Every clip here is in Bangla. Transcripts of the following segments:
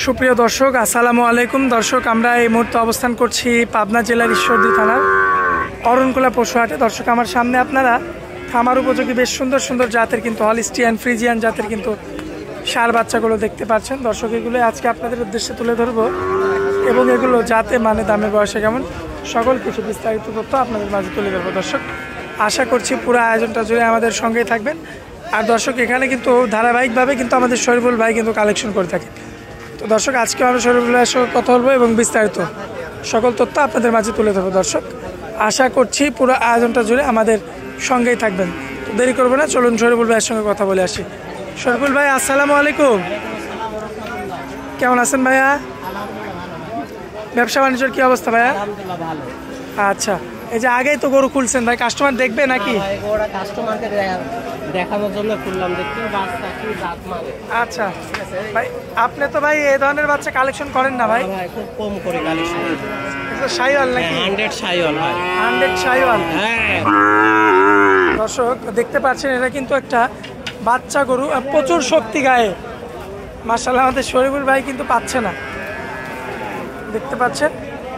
সুপ্রিয় দর্শক, আসসালামু আলাইকুম। দর্শক, আমরা এই মুহূর্তে অবস্থান করছি পাবনা জেলার ঈশ্বরদী থানার অরণকুলা পশুহাটে। দর্শক, আমার সামনে আপনারা খামার উপযোগী বেশ সুন্দর সুন্দর জাতের কিন্তু হলিস্টিয়ান ফ্রিজিয়ান জাতের কিন্তু ষাঁড় বাচ্চাগুলো দেখতে পাচ্ছেন। দর্শক, এগুলো আজকে আপনাদের উদ্দেশ্যে তুলে ধরবো এবং এগুলো জাতে মানে দামে বয়সে কেমন সকল কিছু বিস্তারিত তথ্য আপনাদের মাঝে তুলে ধরবো। দর্শক, আশা করছি পুরো আয়োজনটা জুড়ে আমাদের সঙ্গেই থাকবেন। আর দর্শক, এখানে কিন্তু ধারাবাহিকভাবে কিন্তু আমাদের শরীফুল ভাই কিন্তু কালেকশন করে থাকে। তো দর্শক, আজকে আমরা শরীফুল ভাইয়ের সঙ্গে কথা বলবো এবং বিস্তারিত সকল তথ্য আপনাদের মাঝে তুলে ধরবো। দর্শক, আশা করছি পুরো আয়োজনটা জুড়ে আমাদের সঙ্গেই থাকবেন। তো দেরি করবো না, চলুন শরীফুল ভাইয়ের সঙ্গে কথা বলে আসি। শরীফুল ভাই, আসসালামু আলাইকুম। কেমন আছেন ভাইয়া? ব্যবসা বাণিজ্যের কি অবস্থা ভাইয়া? আচ্ছা, এই যে আগেই তো গরু খুলছেন ভাই, কাস্টমার দেখবে নাকি? দেখানোর জন্য খুললাম, দেখতে বাচ্চা কি জাত মানে। আচ্ছা ভাই, আপনি তো ভাই এই ধরনের বাচ্চা কালেকশন করেন না ভাই? ভাই খুব কম করে কালেকশন। এটা শাইওয়াল নাকি? 100 শাইওয়াল ভাই। 100 শাইওয়াল। হ্যাঁ দর্শক, দেখতে পাচ্ছেন এটা কিন্তু একটা বাচ্চা গরু, আর প্রচুর শক্তি গায়ে। মাশাআল্লাহ, আমাদের শরীফুল ভাই কিন্তু পাচ্ছে না, দেখতে পাচ্ছেন।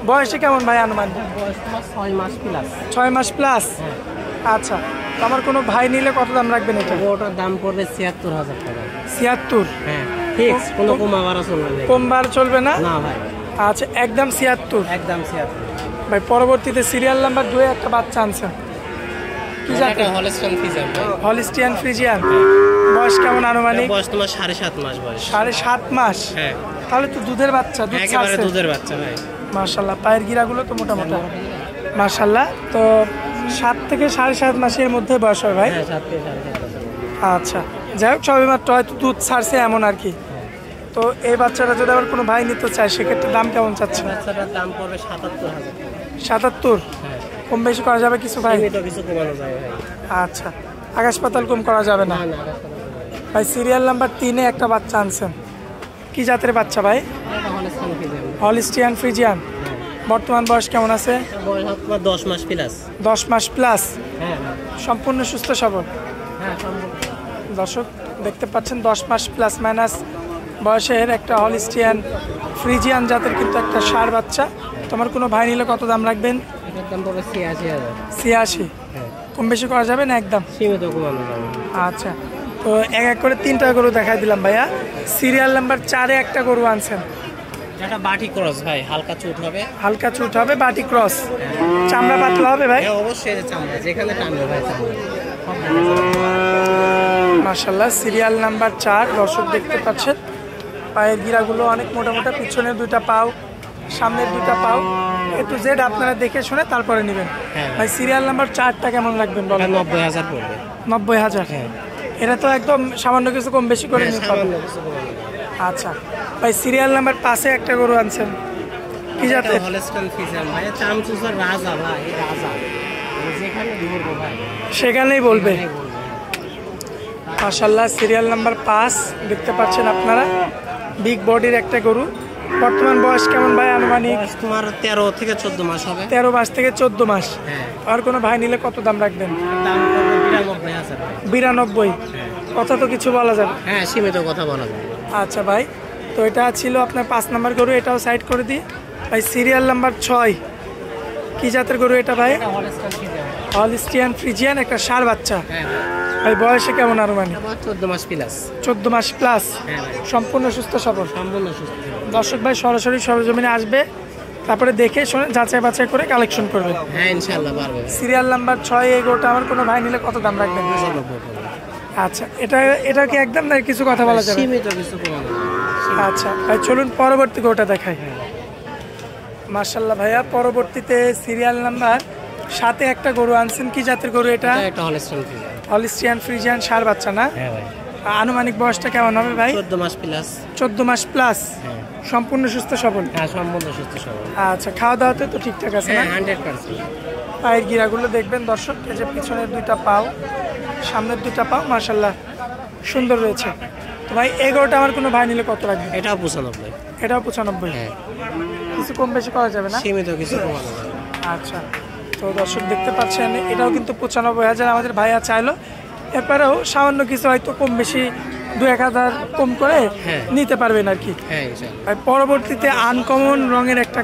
বয়সে কেমন ভাই আনুমানিক? বয়স তোমার 6 মাস প্লাস। 6 মাস প্লাস। আচ্ছা, তো আমার কোনো ভাই নিলে কত দাম রাখবেন এটা? ওটার দাম পড়বে ৭৬,০০০ টাকা। ৭৬? হ্যাঁ ফিক্স, কোনো কমাবার চলবে না। কমবার চলবে না? না ভাই। আচ্ছা, একদম ৭৬? একদম ৭৬ ভাই। পরবর্তীতে সিরিয়াল নাম্বার 2 একটা বাচ্চা আনছেন, কি জাতের? Holstein Friesian. Holstein Friesian. বয়স কেমন আনুমানিক? বয়স তোমার ৭.৫ মাস বয়স। ৭.৫ মাস? হ্যাঁ। তাহলে তো দুধের বাচ্চা, দুধ একেবারে ছাড়ছে। দুধের বাচ্চা ভাই। মাশাআল্লাহ, পায়ের গিরাগুলো তো মোটামুটি মাশাআল্লাহ। তো 7 থেকে 7.5 মাসের মধ্যে বয়স হয় ভাই? হ্যাঁ, 7 থেকে 7.5। আচ্ছা, যাই হোক, সবে মাত্র হয়তো দুধ ছাড়ছে এমন আর কি। তো এই বাচ্চাটা যদি আবার কোনো ভাই নিতে চায়, সেক্ষেত্রে দাম কেমন চাচ্ছে? বাচ্চাটার দাম পড়বে ৭৭,০০০। ৭৭? হ্যাঁ। কম বেশি করা যাবে কিছু ভাই? সীমিত কিছু কমানো যায় ভাই। আচ্ছা, আকাশ পাতাল কম করা যাবে না? না না, ভাই, সিরিয়াল নাম্বার 3-এ একটা বাচ্চা আনছেন, কি জাতের বাচ্চা ভাই? এটা হলিস্টিয়ান ফ্রিজিয়ান। Holstein Friesian. বর্তমান বয়স কেমন আছে? বয়স আপনার 10 মাস প্লাস। 10 মাস প্লাস। হ্যাঁ সম্পূর্ণ সুস্থ সবল? হ্যাঁ সম্ভব। দর্শক, দেখতে পাচ্ছেন 10 মাস প্লাস মাইনাস বয়সের একটা হলিস্টিয়ান ফ্রিজিয়ান জাতের কিন্তু একটা ষাঁড় বাচ্চা। তোমার কোনো ভাই নিলে কত দাম রাখবেন? এটার দাম পড়বে ৮৬,০০০। ৮৬? হ্যাঁ। কম বেশি করা যাবে না একদম? সীমিত কমানো যাবে। আচ্ছা, তো এক এক করে 3টা গরু দেখাই দিলাম ভাইয়া। সিরিয়াল নাম্বার 4-এ একটা গরু আনছেন, এটা বাটি ক্রস ভাই, হালকা চুট হবে। হালকা চুট হবে, বাটি ক্রস। চামড়া পাতলা হবে ভাই? হ্যাঁ অবশ্যই, চামড়া যেখানে টানবে ভাই চামড়া। মাশাআল্লাহ, সিরিয়াল নাম্বার 4। দর্শক, দেখতে পাচ্ছেন পায়ের গিরাগুলো অনেক মোটা মোটা, পিছনের 2টা পাও, সামনের 2টা পাও, একটু জেড আপনারা দেখে শুনে তারপরে নেবেন। হ্যাঁ ভাই, সিরিয়াল নাম্বার 4টা কেমন রাখবেন বলেন? ৯০,০০০ পড়বে। ৯০,০০০? হ্যাঁ। এটা তো একদম সামান্য কিছু কম বেশি করে নিতে পারবেন। আচ্ছা ভাই, সিরিয়াল নাম্বার 5-এ একটা গরু আনছেন, কি জাতের? হলিস্টিয়ান ফ্রিজিয়ান ভাই, চামচুসার রাজা ভাই, রাজা। যেখানে ধরবো ভাই সেখানেই বলবে। মাশাআল্লাহ, সিরিয়াল নাম্বার 5 দেখতে পাচ্ছেন আপনারা, বিগ বডির একটা গরু। বর্তমান বয়স কেমন ভাই আনুমানিক? তোমার 13 থেকে 14 মাস হবে। 13 মাস থেকে 14 মাস। হ্যাঁ। আর কোনো ভাই নিলে কত দাম রাখবেন? দাম পড়বে ৯২,০০০ ভাই। 92? কথা তো কিছু বলা যাবে? হ্যাঁ সীমিত কথা বলা যায়। আচ্ছা ভাই, তো এটা ছিল আপনার 5 নাম্বার গরু, এটাও সাইড করে দিই। ভাই, সিরিয়াল নাম্বার 6, কি জাতের গরু এটা ভাই? হলিস্টিয়ান ফ্রিজিয়ান, একটা ষাঁড় বাচ্চা। হ্যাঁ ভাই, বয়সে কেমন আনুমানিক? 14 মাস প্লাস। 14 মাস প্লাস। হ্যাঁ ভাই। সম্পূর্ণ সুস্থ সবল? সম্পূর্ণ সুস্থ। দর্শক ভাই, সরাসরি সরজমিনে আসবে, তারপরে দেখে শুনে যাচাই বাছাই করে কালেকশন করবে। হ্যাঁ ইনশাআল্লাহ পারবে। সিরিয়াল নাম্বার 6 এই গরুটা আমার কোনো ভাই নিলে কত দাম রাখবেন? আচ্ছা, এটা কি একদম না কিছু কথা বলা যাবে? সীমিত কিছু কমানো। আচ্ছা ভাই, চলুন পরবর্তী গরুটা দেখাই। মাশাআল্লাহ ভাইয়া, পরবর্তীতে সিরিয়াল নাম্বার 7-এ একটা গরু আনছেন, কি জাতের গরু এটা? এটা হলিস্টিয়ান ফ্রিজিয়ান। হলিস্টিয়ান ফ্রিজিয়ান ষাঁড় বাচ্চা না? হ্যাঁ ভাই। আনুমানিক বয়সটা কেমন হবে ভাই? 14 মাস প্লাস। 14 মাস প্লাস। হ্যাঁ। সম্পূর্ণ সুস্থ সবল? হ্যাঁ সম্পূর্ণ সুস্থ সবল। আচ্ছা, খাওয়া দাওয়াতে তো ঠিকঠাক আছে না? হ্যাঁ 100%। পায়ের গিরাগুলো দেখবেন দর্শক, এই যে পিছনের 2টা পাও, সামনের 2টা পাও, মাশাআল্লাহ সুন্দর রয়েছে। তো ভাই, এই গরুটা আমার কোনো ভাই নিলে কত রাখবে? এটাও 95। এটাও 95? হ্যাঁ। কিছু কম বেশি করা যাবে না? সীমিত কিছু কমানো যাবে। আচ্ছা, তো দর্শক দেখতে পাচ্ছেন এটাও কিন্তু 95,000 আমাদের ভাইয়া চাইলো। এরপরেও সামান্য কিছু হয়তো কম বেশি 2-1000 কম করে হ্যাঁ। নিতে পারবেন আর কি। হ্যাঁ ইনশাআল্লাহ। আর পরবর্তীতে আনকমন রঙের একটা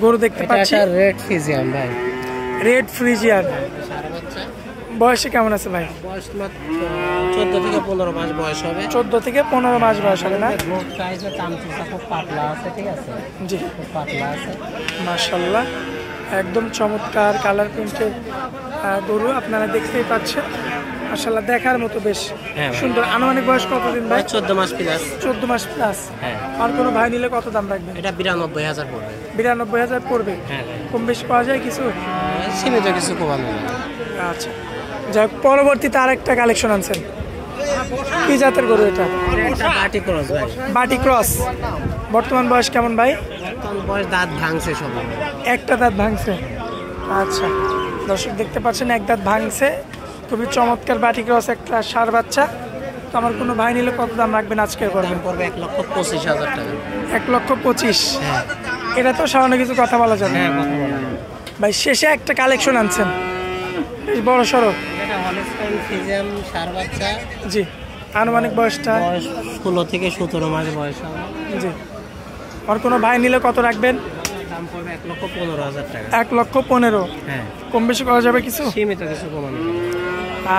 গরু দেখতে এটা পাচ্ছি, একটা রেড ফিজিয়াম ভাই। Red Friesian. সারা বাচ্চা, বয়সে কেমন আছে ভাই? বয়স মাত্র 14 থেকে 15 মাস বয়স হবে। 14 থেকে 15 মাস বয়স হবে না? গোটটা আছে, চামচুটা খুব পাতলা আছে, ঠিক আছে, জি খুব পাতলা আছে। মাশাআল্লাহ, একদম চমৎকার কালার প্রিন্টের গরু আপনারা দেখতেই পাচ্ছেন। মাশাআল্লাহ দেখার মতো বেশ হ্যাঁ ভাই। সুন্দর। আনুমানিক বয়স কতদিন ভাই? 14 মাস প্লাস। 14 মাস প্লাস। হ্যাঁ। আর কোনো ভাই নিলে কত দাম রাখবেন? এটা 92,000 পড়বে। 92,000 পড়বে। হ্যাঁ ভাই। কম বেশি পাওয়া যায় কিছু? সীমিত কিছু কমানো না। আচ্ছা, যাই হোক, পরবর্তীতে আরেকটা কালেকশন আনছেন, কি জাতের গরু এটা? এটা বাটি ক্রস ভাই। বাটি ক্রস। বর্তমান বয়স কেমন ভাই? তখন বয়স দাঁত ভাঙছে সব। একটা দাঁত ভাঙছে। আচ্ছা, দর্শক দেখতে পাচ্ছেন এক দাঁত ভাঙছে, খুবই চমৎকার বাটি ক্রস একটা ষাঁড় বাচ্চা। তো আমার কোনো ভাই নিলে কত দাম রাখবেন আজকের দাম করবেন? পড়বে 1,25,000 টাকা। 1,25,000। হ্যাঁ। এটা তো সামান্য কিছু কথা বলা যাবে। হ্যাঁ কথা বলা যায়। ভাই শেষে একটা কালেকশন আনছেন বেশ বড় সড়ো। এটা হলস্টাইন ফিজিয়াম ষাঁড় বাচ্চা। জি, আনুমানিক বয়সটা? বয়স 16 থেকে 17 মাস বয়স হবে। জি, আর কোনো ভাই নিলে কত রাখবেন? দাম পড়বে 1,15,000 টাকা। 1,15,000। হ্যাঁ। কম বেশি করা যাবে কিছু? সীমিত কিছু কমানো যাবে।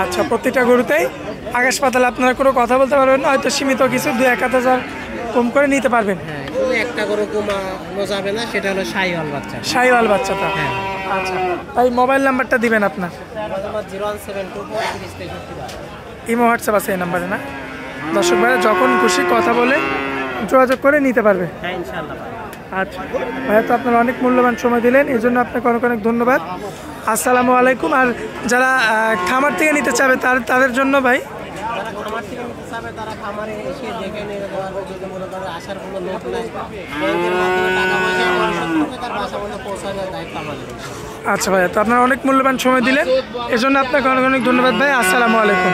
আচ্ছা, প্রতিটা গরুতেই আকাশ পাতালে আপনারা কোনো কথা বলতে পারবেন না, হয়তো সীমিত কিছু 2-1,000 কম করে নিতে পারবেন। হ্যাঁ, কিন্তু একটা গরু কমানো যাবে না, সেটা হলো শাহিওয়াল বাচ্চা। শাহিওয়াল বাচ্চাটা। হ্যাঁ। আচ্ছা, তাই মোবাইল নাম্বারটা দিবেন আপনার? 01724 ইমো হোয়াটসঅ্যাপ আছে এই নাম্বারে না? দর্শক ভাইরা যখন খুশি কথা বলে যোগাযোগ করে নিতে পারবে। হ্যাঁ ইনশাআল্লাহ ভাই। আচ্ছা ভাইয়া, তো আপনারা অনেক মূল্যবান সময় দিলেন, এই জন্য আপনাকে অনেক অনেক ধন্যবাদ। আসসালামু আলাইকুম। আর যারা খামার থেকে নিতে চাবে তাদের জন্য ভাই? যারা খামার থেকে নিতে চাবে তারা খামারে এসে দেখে নিয়ে যাওয়ার যদি মনে করে আসার কোনো লোক নাই, ব্যাংকের মাধ্যমে টাকা পয়সা পরিশোধ করবে, তার বাসা পর্যন্ত পৌঁছানোর দায়িত্ব আমাদের। আচ্ছা ভাইয়া, তো আপনারা অনেক মূল্যবান সময় দিলেন, এজন্য আপনাকে অনেক অনেক ধন্যবাদ ভাই। আসসালামু আলাইকুম।